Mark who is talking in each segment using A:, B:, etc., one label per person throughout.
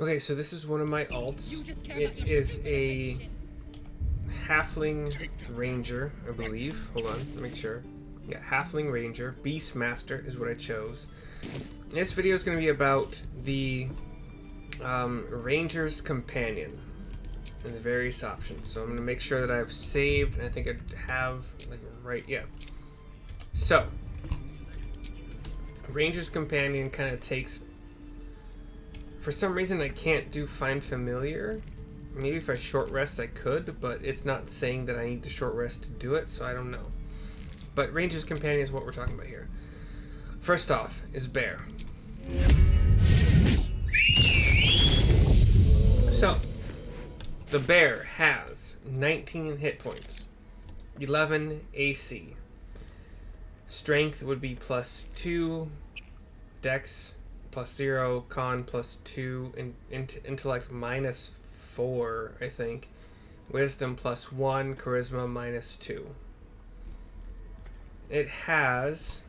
A: Okay, so this is one of my alts. It is a halfling ranger, I believe. Hold on, let me make sure. Yeah, halfling ranger. Beastmaster is what I chose. This video is going to be about the ranger's companion and the various options. So I'm going to make sure that I've saved, and I think I have, like, right, yeah. So, ranger's companion kind of takes... For some reason, I can't do Find Familiar. Maybe if I short rest, I could, but it's not saying that I need to short rest to do it, so I don't know. But Ranger's Companion is what we're talking about here. First off is Bear. So, the Bear has 19 hit points, 11 AC. Strength would be +2, Dex +0, Con +2, and Intellect -4, I think. Wisdom +1, Charisma -2. It has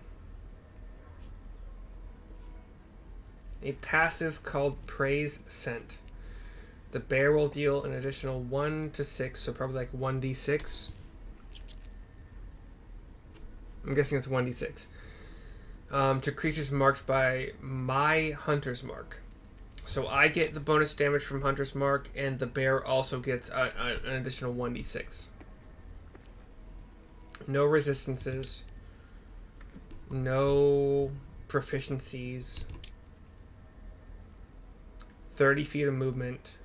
A: a passive called Praise Scent. The bear will deal an additional 1 to 6, so probably like 1d6. I'm guessing it's 1d6. To creatures marked by my Hunter's Mark. So I get the bonus damage from Hunter's Mark, and the bear also gets an additional 1d6. No resistances. No proficiencies. 30 feet of movement.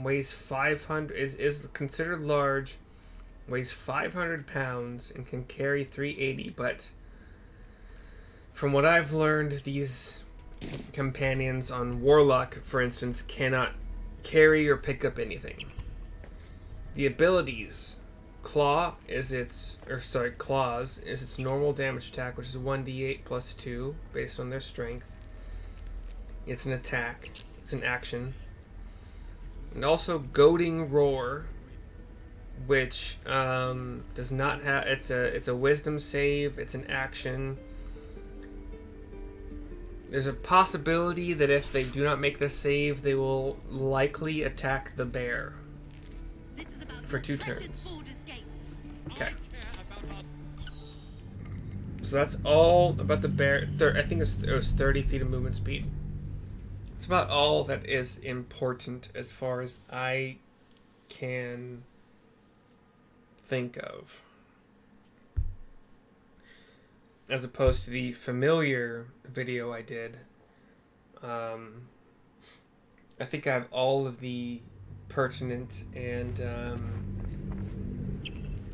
A: Weighs 500, is considered large. Weighs 500 pounds and can carry 380, but from what I've learned, these companions on Warlock, for instance, cannot carry or pick up anything. The abilities: Claws is its normal damage attack, which is 1d8 +2 based on their strength. It's an attack. It's an action. And also Goading Roar, which does not have... It's a wisdom save. It's an action. There's a possibility that if they do not make the save, they will likely attack the bear for 2 turns. Okay. So that's all about the bear. I think it was 30 feet of movement speed. It's about all that is important as far as I can think of, as opposed to the familiar video I did. I think I have all of the pertinent and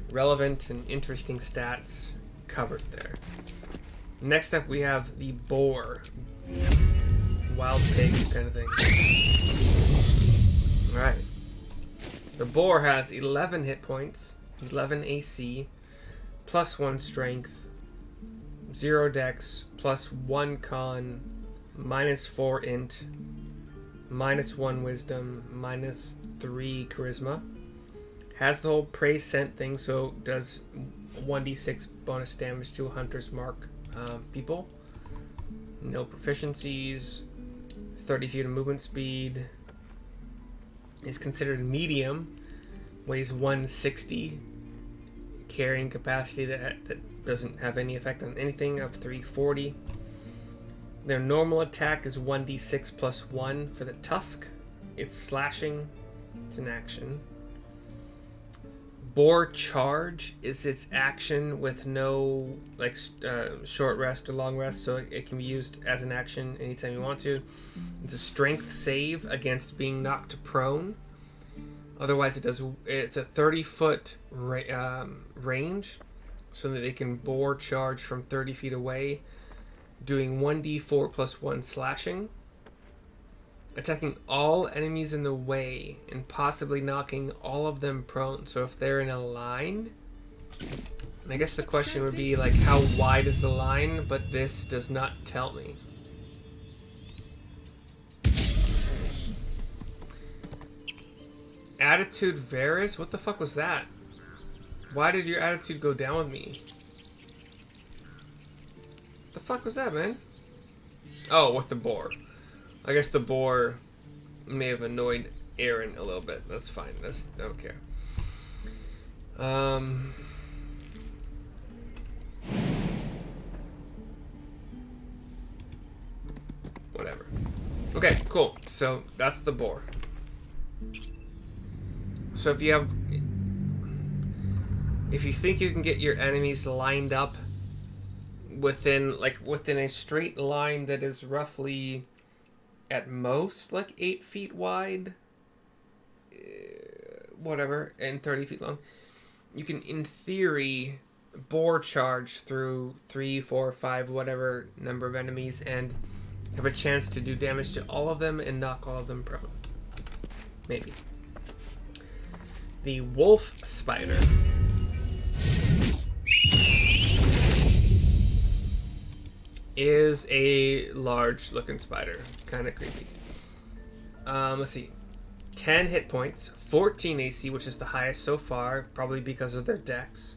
A: relevant and interesting stats covered there. Next up we have the boar. Wild pig kind of thing. Alright. The boar has 11 hit points, 11 AC, +1 strength, 0 dex, +1 con, -4 int, -1 wisdom, -3 charisma. Has the whole praise scent thing, so does 1d6 bonus damage to a Hunter's Mark people. No proficiencies. 30 feet of movement speed. Is considered medium. Weighs 160. Carrying capacity that doesn't have any effect on anything of 340. Their normal attack is 1d6 +1 for the tusk. It's slashing. It's an action. Boar Charge is its action with no short rest or long rest, so it can be used as an action anytime you want to. It's a strength save against being knocked prone. Otherwise, it's a 30-foot range, so that they can boar charge from 30 feet away, doing 1d4 +1 slashing, attacking all enemies in the way and possibly knocking all of them prone. So if they're in a line, and I guess the question would be like, how wide is the line? But this does not tell me. Attitude Varus? What the fuck was that? Why did your attitude go down with me? The fuck was that, man? Oh, with the boar. I guess the boar may have annoyed Aaron a little bit. That's fine. I don't care. Whatever. Okay, cool. So that's the boar. So if you think you can get your enemies lined up within a straight line that is roughly at most like 8 feet wide, whatever, and 30 feet long, you can in theory boar charge through 3, 4, 5, whatever number of enemies and have a chance to do damage to all of them and knock all of them prone. Maybe. The wolf spider is a large looking spider. Kind of creepy. Let's see. 10 hit points, 14 AC, which is the highest so far, probably because of their dex.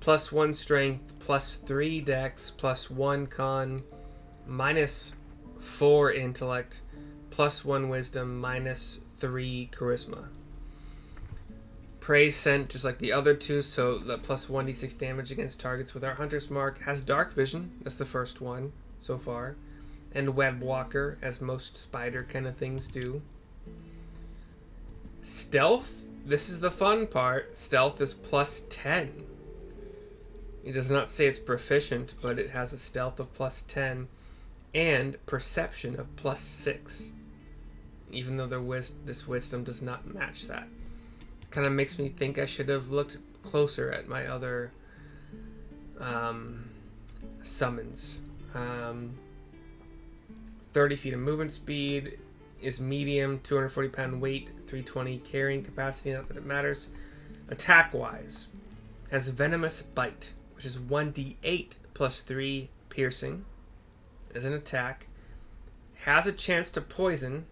A: Plus 1 strength, plus 3 dex, plus 1 con, minus 4 intellect, plus 1 wisdom, minus 3 charisma. Prey scent, just like the other two, so the plus 1d6 damage against targets with our Hunter's Mark. Has dark vision, that's the first one so far. And web walker, as most spider kind of things do. Stealth, this is the fun part. Stealth is plus 10. It does not say it's proficient, but it has a stealth of plus 10 and perception of plus 6. Even though this wisdom does not match that. Kind of makes me think I should have looked closer at my other summons. 30 feet of movement speed, is medium, 240 pound weight, 320 carrying capacity, not that it matters. Attack wise, has venomous bite, which is 1d8 plus 3 piercing as an attack. Has a chance to poison,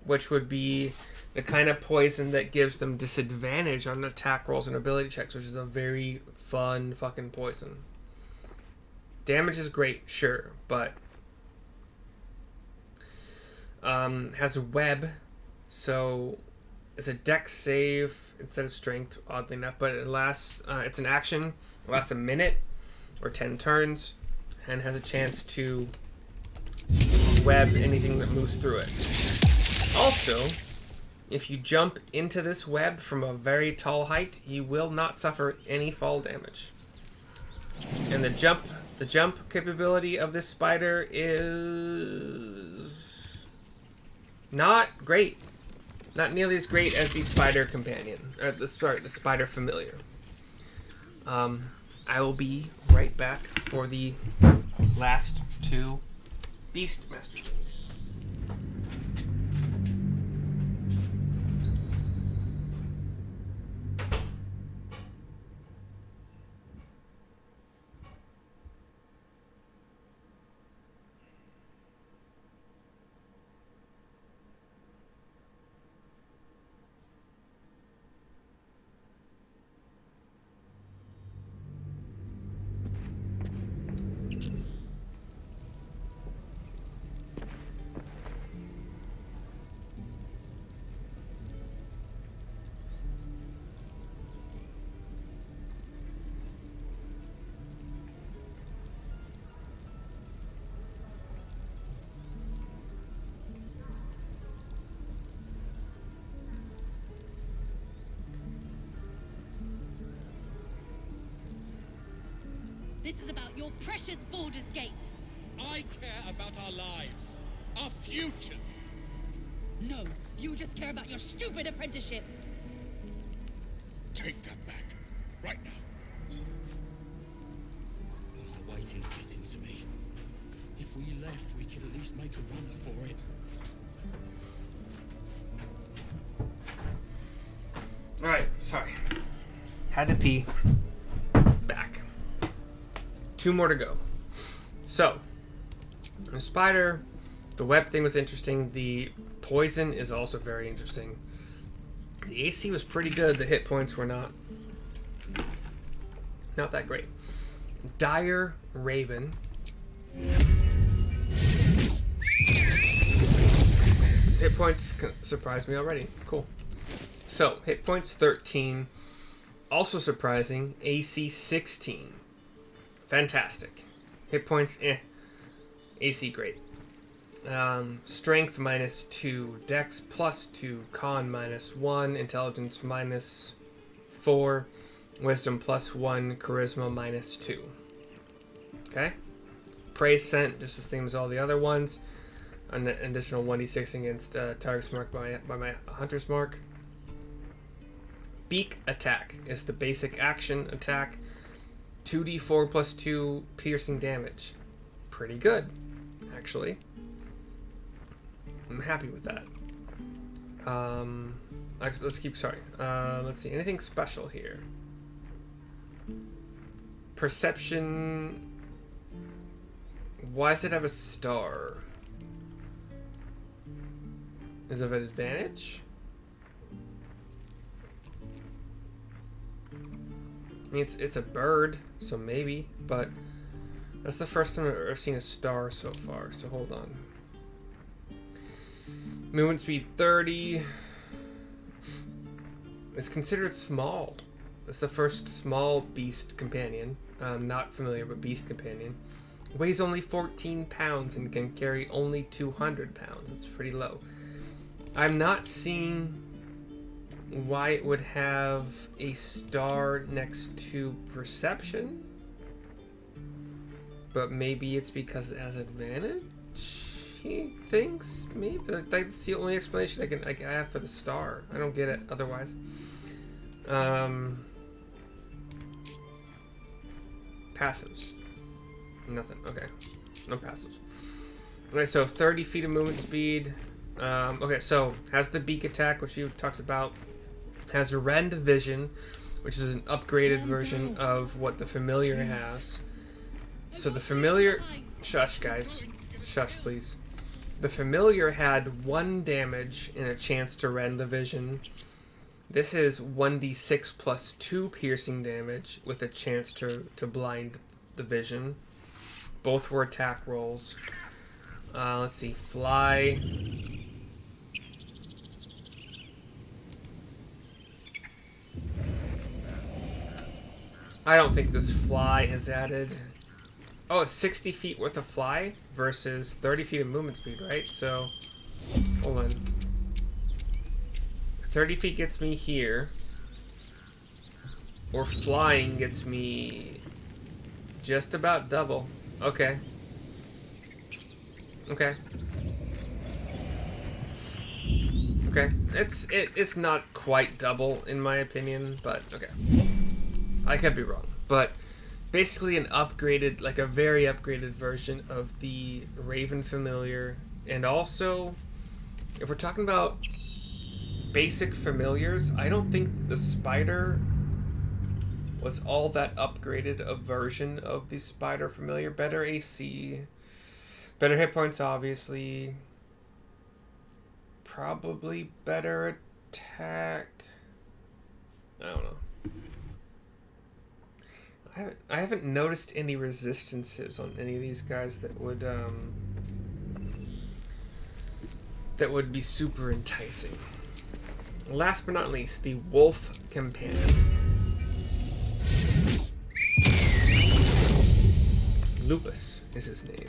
A: which would be the kind of poison that gives them disadvantage on attack rolls and ability checks, which is a very fun fucking poison. Damage is great, sure, but has a web, so it's a dex save instead of strength, oddly enough, but it lasts, it's an action, it lasts a minute or 10 turns, and has a chance to web anything that moves through it. Also, if you jump into this web from a very tall height, you will not suffer any fall damage. And the jump capability of this spider is not great. Not nearly as great as the spider companion. The spider familiar. I will be right back for the last two Beastmaster things.
B: This is about your precious Baldur's Gate.
C: I care about our lives, our futures.
B: No, you just care about your stupid apprenticeship.
C: Take that back, right now.
D: Oh, the waiting's getting to me. If we left, we could at least make a run for it.
A: Alright, sorry. Had to pee. Back. 2 more to go. So, the spider, the web thing was interesting. The poison is also very interesting. The AC was pretty good. The hit points were not that great. Dire Raven Hit points surprised me already. Cool. So, hit points 13. Also surprising, AC 16. Fantastic. Hit points, AC great. Strength -2, Dex +2, Con -1, Intelligence -4, Wisdom +1, Charisma -2. Okay? Praise Scent, just the same as all the other ones. An additional 1d6 against targets marked by my Hunter's Mark. Beak Attack is the basic action attack. 2d4 +2 piercing damage. Pretty good, actually. I'm happy with that. Let's keep, let's see, anything special here? Perception. Why does it have a star? Is it of an advantage? I mean, it's a bird, so maybe, but that's the first time I've seen a star so far, so hold on. Movement speed 30. It's considered small. It's the first small beast companion. Not familiar, but beast companion. Weighs only 14 pounds and can carry only 200 pounds. It's pretty low. I'm not seeing why it would have a star next to perception, but maybe it's because it has advantage. He thinks maybe that's the only explanation I have for the star. I don't get it otherwise. Passives. Nothing. Okay, no passives. Okay, so 30 feet of movement speed. Okay, so has the beak attack, which you talked about. Has rend vision, which is an upgraded version of what the familiar has. So the familiar... Shush, guys. Shush, please. The familiar had 1 damage and a chance to rend the vision. This is 1d6 plus 2 piercing damage with a chance to blind the vision. Both were attack rolls. Let's see. Fly... I don't think this fly is added. Oh, it's 60 feet worth of fly versus 30 feet of movement speed, right? So, hold on. 30 feet gets me here. Or flying gets me just about double. Okay. Okay. Okay. It's not quite double in my opinion, but okay. I could be wrong, but basically an upgraded, like a very upgraded version of the Raven Familiar. And also, if we're talking about basic familiars, I don't think the Spider was all that upgraded a version of the Spider Familiar. Better AC, better hit points, obviously. Probably better attack. I don't know. I haven't noticed any resistances on any of these guys that would be super enticing. Last but not least, the Wolf Companion. Lupus is his name.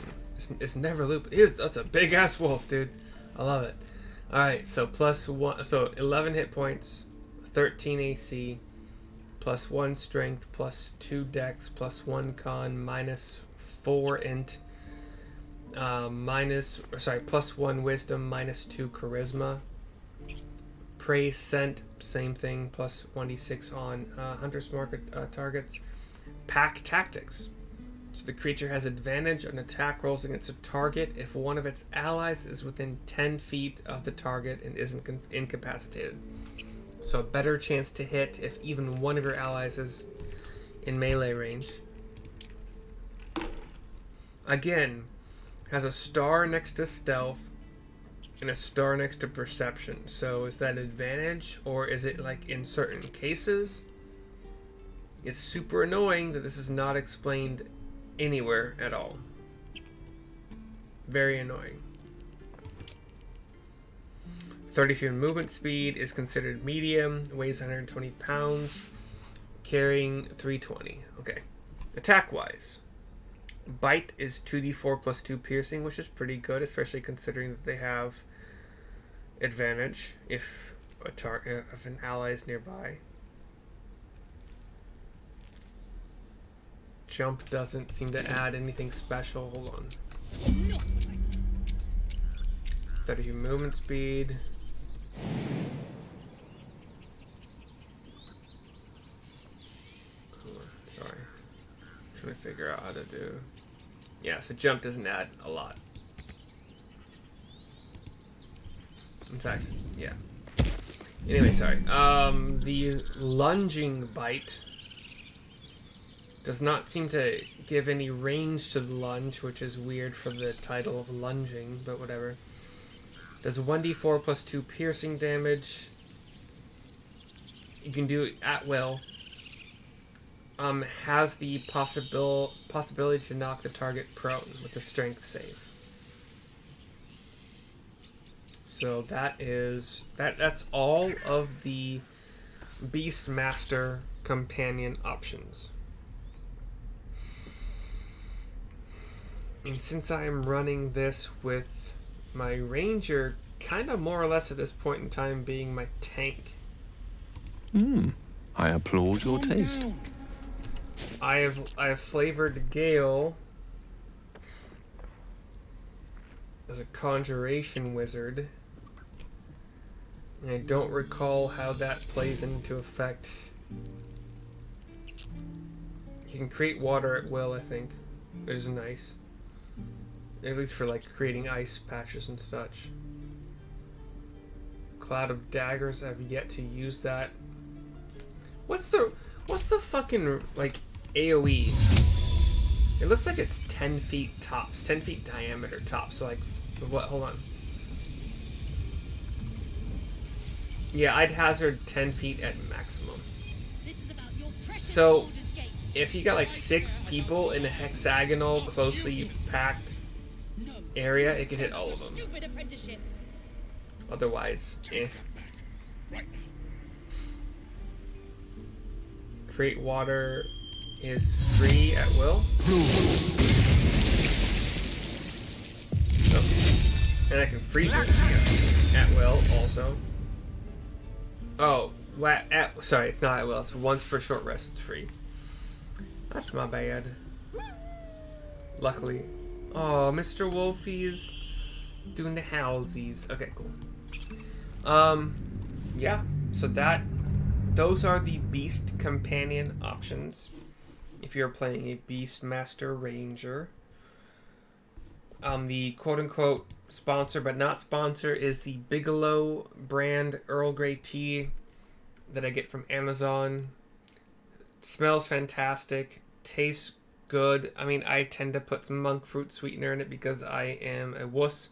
A: It's never Lupus. That's a big ass wolf, dude. I love it. All right, so +1, so 11 hit points, 13 AC. +1 strength, +2 dex, +1 con, -4 int, +1 wisdom, -2 charisma. Praise Scent, same thing, +1d6 on Hunter's Mark targets. Pack Tactics. So the creature has advantage on attack rolls against a target if one of its allies is within 10 feet of the target and isn't incapacitated. So a better chance to hit if even one of your allies is in melee range. Again, has a star next to stealth and a star next to perception. So is that advantage, or is it like in certain cases? It's super annoying that this is not explained anywhere at all. Very annoying. 30 feet movement speed, is considered medium, weighs 120 pounds, carrying 320. Okay. Attack wise, bite is 2d4 plus 2 piercing, which is pretty good, especially considering that they have advantage if if an ally is nearby. Jump doesn't seem to add anything special. Hold on. 30 feet movement speed. Sorry. Trying to figure out how to do. Yeah, so jump doesn't add a lot. In fact, yeah. Anyway, sorry. The lunging bite does not seem to give any range to the lunge, which is weird for the title of lunging, but whatever. Does 1d4 plus 2 piercing damage. You can do it at will. Has the possibility to knock the target prone with a strength save. So that's all of the Beastmaster companion options. And since I am running this with my ranger kind of more or less at this point in time being my tank,
E: I applaud your taste.
A: I have flavored Gale as a conjuration wizard. And I don't recall how that plays into effect. You can create water at will, I think, which is nice. At least for like creating ice patches and such. Cloud of Daggers, I've yet to use that. What's the fucking like AoE? It looks like it's 10 feet tops, 10 feet diameter tops. So like, what? Hold on. Yeah, I'd hazard 10 feet at maximum. So, if you got like 6 people in a hexagonal, closely packed area, it could hit all of them. Otherwise, eh. Create water is free at will. Oh. And I can freeze it at will also. Oh, sorry, it's not at will. It's once per short rest. It's free. That's my bad. Luckily. Oh, Mr. Wolfie's doing the howlsies. Okay, cool. Yeah. So those are the Beast Companion options. If you're playing a Beastmaster Ranger. The quote-unquote sponsor, but not sponsor, is the Bigelow brand Earl Grey Tea that I get from Amazon. It smells fantastic. Tastes good. I mean, I tend to put some MonkFruit sweetener in it because I am a wuss.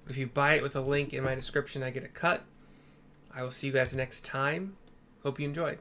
A: But if you buy it with a link in my description, I get a cut. I will see you guys next time. Hope you enjoyed.